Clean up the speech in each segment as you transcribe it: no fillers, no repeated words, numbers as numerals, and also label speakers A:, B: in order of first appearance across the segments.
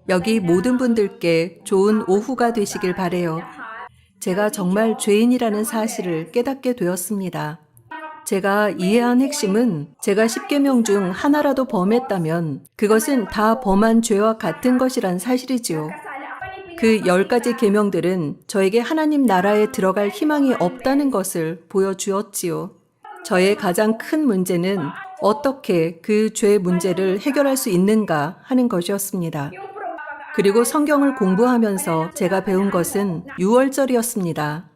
A: 여기 모든 분들께 좋은 오후가 되시길 바래요. 제가 정말 죄인이라는 사실을 깨닫게 되었습니다. 제가 이해한 핵심은 제가 10계명 중 하나라도 범했다면 그것은 다 범한 죄와 같은 것이란 사실이지요. 그 10가지 계명들은 저에게 하나님 나라에 들어갈 희망이 없다는 것을 보여주었지요. 저의 가장 큰 문제는 어떻게 그 죄 문제를 해결할 수 있는가 하는 것이었습니다. 그리고 성경을 공부하면서 제가 배운 것은 유월절이었습니다.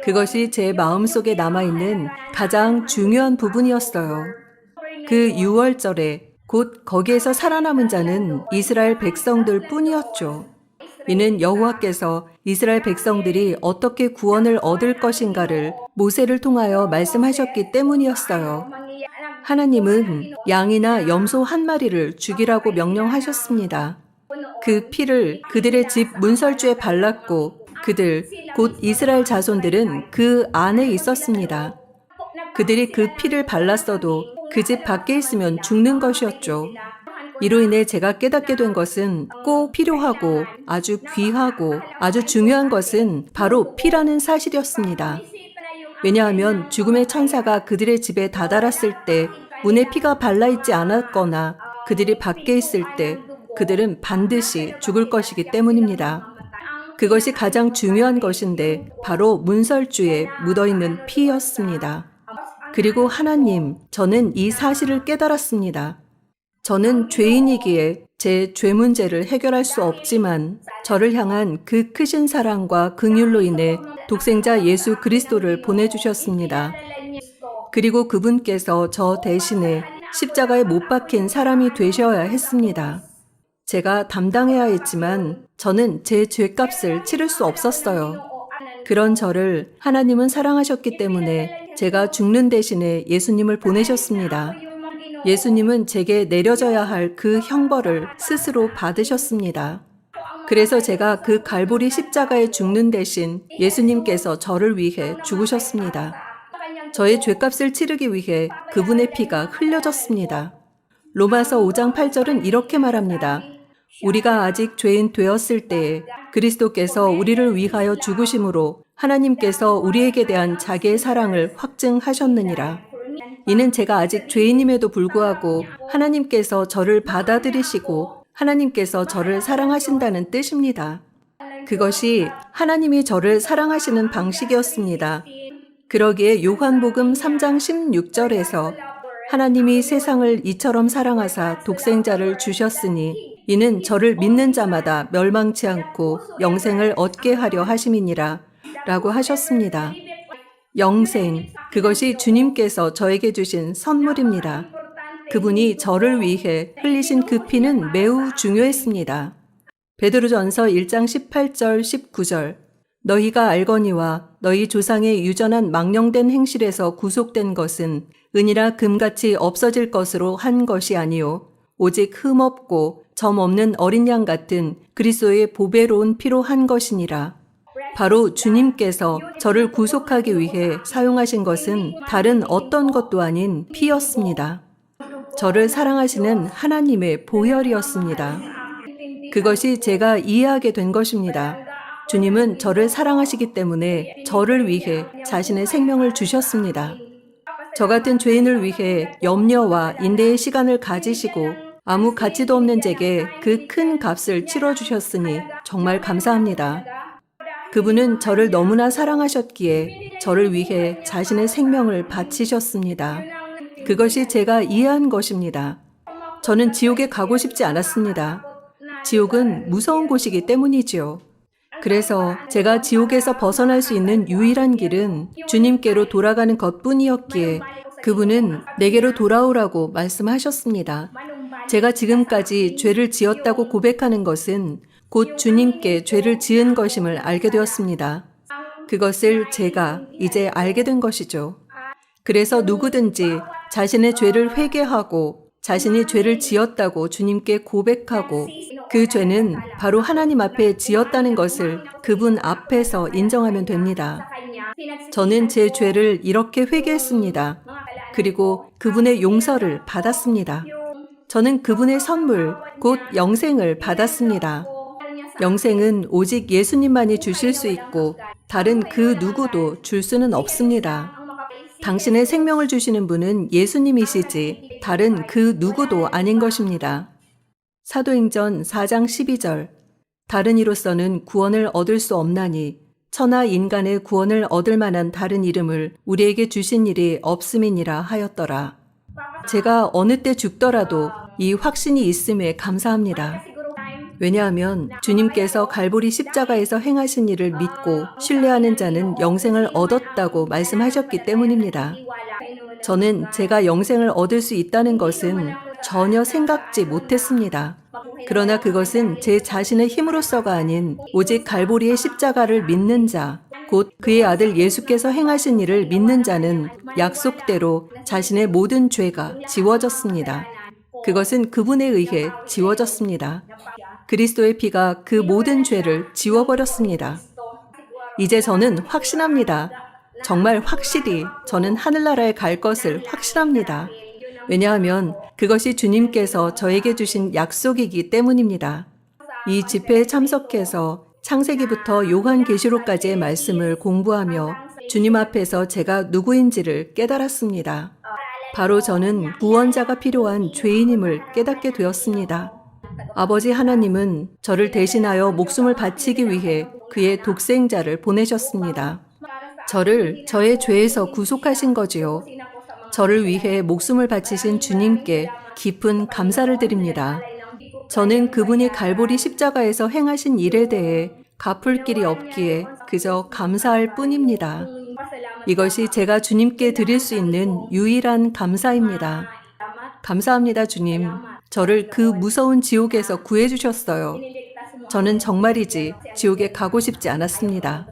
A: 그것이 제 마음속에 남아있는 가장 중요한 부분이었어요. 그 유월절에 곧 거기에서 살아남은 자는 이스라엘 백성들 뿐이었죠. 이는 여호와께서 이스라엘 백성들이 어떻게 구원을 얻을 것인가를 모세를 통하여 말씀하셨기 때문이었어요. 하나님은 양이나 염소 한 마리를 죽이라고 명령하셨습니다. 그 피를 그들의 집 문설주에 발랐고 그들, 곧 이스라엘 자손들은 그 안에 있었습니다. 그들이 그 피를 발랐어도 그 집 밖에 있으면 죽는 것이었죠. 이로 인해 제가 깨닫게 된 것은 꼭 필요하고 아주 귀하고 아주 중요한 것은 바로 피라는 사실이었습니다. 왜냐하면 죽음의 천사가 그들의 집에 다다랐을 때 문에 피가 발라있지 않았거나 그들이 밖에 있을 때 그들은 반드시 죽을 것이기 때문입니다. 그것이 가장 중요한 것인데 바로 문설주에 묻어있는 피였습니다. 그리고 하나님, 저는 이 사실을 깨달았습니다. 저는 죄인이기에 제 죄 문제를 해결할 수 없지만 저를 향한 그 크신 사랑과 긍휼로 인해 독생자 예수 그리스도를 보내주셨습니다. 그리고 그분께서 저 대신에 십자가에 못 박힌 사람이 되셔야 했습니다. 제가 담당해야 했지만 저는 제 죄값을 치를 수 없었어요. 그런 저를 하나님은 사랑하셨기 때문에 제가 죽는 대신에 예수님을 보내셨습니다. 예수님은 제게 내려져야 할 그 형벌을 스스로 받으셨습니다. 그래서 제가 그 갈보리 십자가에 죽는 대신 예수님께서 저를 위해 죽으셨습니다. 저의 죄값을 치르기 위해 그분의 피가 흘려졌습니다. 로마서 5장 8절은 이렇게 말합니다. 우리가 아직 죄인 되었을 때에 그리스도께서 우리를 위하여 죽으심으로 하나님께서 우리에게 대한 자기의 사랑을 확증하셨느니라. 이는 제가 아직 죄인임에도 불구하고 하나님께서 저를 받아들이시고 하나님께서 저를 사랑하신다는 뜻입니다. 그것이 하나님이 저를 사랑하시는 방식이었습니다. 그러기에 요한복음 3장 16절에서 하나님이 세상을 이처럼 사랑하사 독생자를 주셨으니 이는 저를 믿는 자마다 멸망치 않고 영생을 얻게 하려 하심이니라 라고 하셨습니다. 영생, 그것이 주님께서 저에게 주신 선물입니다. 그분이 저를 위해 흘리신 그 피는 매우 중요했습니다. 베드로전서 1장 18절 19절 너희가 알거니와 너희 조상의 유전한 망령된 행실에서 구속된 것은 은이나 금같이 없어질 것으로 한 것이 아니요 오직 흠없고 점 없는 어린 양 같은 그리스도의 보배로운 피로 한 것이니라. 바로 주님께서 저를 구속하기 위해 사용하신 것은 다른 어떤 것도 아닌 피였습니다. 저를 사랑하시는 하나님의 보혈이었습니다. 그것이 제가 이해하게 된 것입니다. 주님은 저를 사랑하시기 때문에 저를 위해 자신의 생명을 주셨습니다. 저 같은 죄인을 위해 염려와 인내의 시간을 가지시고 아무 가치도 없는 제게 그 큰 값을 치러주셨으니 정말 감사합니다. 그분은 저를 너무나 사랑하셨기에 저를 위해 자신의 생명을 바치셨습니다. 그것이 제가 이해한 것입니다. 저는 지옥에 가고 싶지 않았습니다. 지옥은 무서운 곳이기 때문이지요. 그래서 제가 지옥에서 벗어날 수 있는 유일한 길은 주님께로 돌아가는 것뿐이었기에 그분은 내게로 돌아오라고 말씀하셨습니다. 제가 지금까지 죄를 지었다고 고백하는 것은 곧 주님께 죄를 지은 것임을 알게 되었습니다. 그것을 제가 이제 알게 된 것이죠. 그래서 누구든지 자신의 죄를 회개하고 자신이 죄를 지었다고 주님께 고백하고 그 죄는 바로 하나님 앞에 지었다는 것을 그분 앞에서 인정하면 됩니다. 저는 제 죄를 이렇게 회개했습니다. 그리고 그분의 용서를 받았습니다. 저는 그분의 선물, 곧 영생을 받았습니다. 영생은 오직 예수님만이 주실 수 있고 다른 그 누구도 줄 수는 없습니다. 당신의 생명을 주시는 분은 예수님이시지 다른 그 누구도 아닌 것입니다. 사도행전 4장 12절 다른 이로서는 구원을 얻을 수 없나니 천하 인간의 구원을 얻을 만한 다른 이름을 우리에게 주신 일이 없음이니라 하였더라. 제가 어느 때 죽더라도 이 확신이 있음에 감사합니다. 왜냐하면 주님께서 갈보리 십자가에서 행하신 일을 믿고 신뢰하는 자는 영생을 얻었다고 말씀하셨기 때문입니다. 저는 제가 영생을 얻을 수 있다는 것은 전혀 생각지 못했습니다. 그러나 그것은 제 자신의 힘으로서가 아닌 오직 갈보리의 십자가를 믿는 자, 곧 그의 아들 예수께서 행하신 일을 믿는 자는 약속대로 자신의 모든 죄가 지워졌습니다. 그것은 그분에 의해 지워졌습니다. 그리스도의 피가 그 모든 죄를 지워버렸습니다. 이제 저는 확신합니다. 정말 확실히 저는 하늘나라에 갈 것을 확신합니다. 왜냐하면 그것이 주님께서 저에게 주신 약속이기 때문입니다. 이 집회에 참석해서 창세기부터 요한계시록까지의 말씀을 공부하며 주님 앞에서 제가 누구인지를 깨달았습니다. 바로 저는 구원자가 필요한 죄인임을 깨닫게 되었습니다. 아버지 하나님은 저를 대신하여 목숨을 바치기 위해 그의 독생자를 보내셨습니다. 저를 저의 죄에서 구속하신 거지요. 저를 위해 목숨을 바치신 주님께 깊은 감사를 드립니다. 저는 그분이 갈보리 십자가에서 행하신 일에 대해 갚을 길이 없기에 그저 감사할 뿐입니다. 이것이 제가 주님께 드릴 수 있는 유일한 감사입니다. 감사합니다, 주님. 저를 그 무서운 지옥에서 구해주셨어요. 저는 정말이지 지옥에 가고 싶지 않았습니다.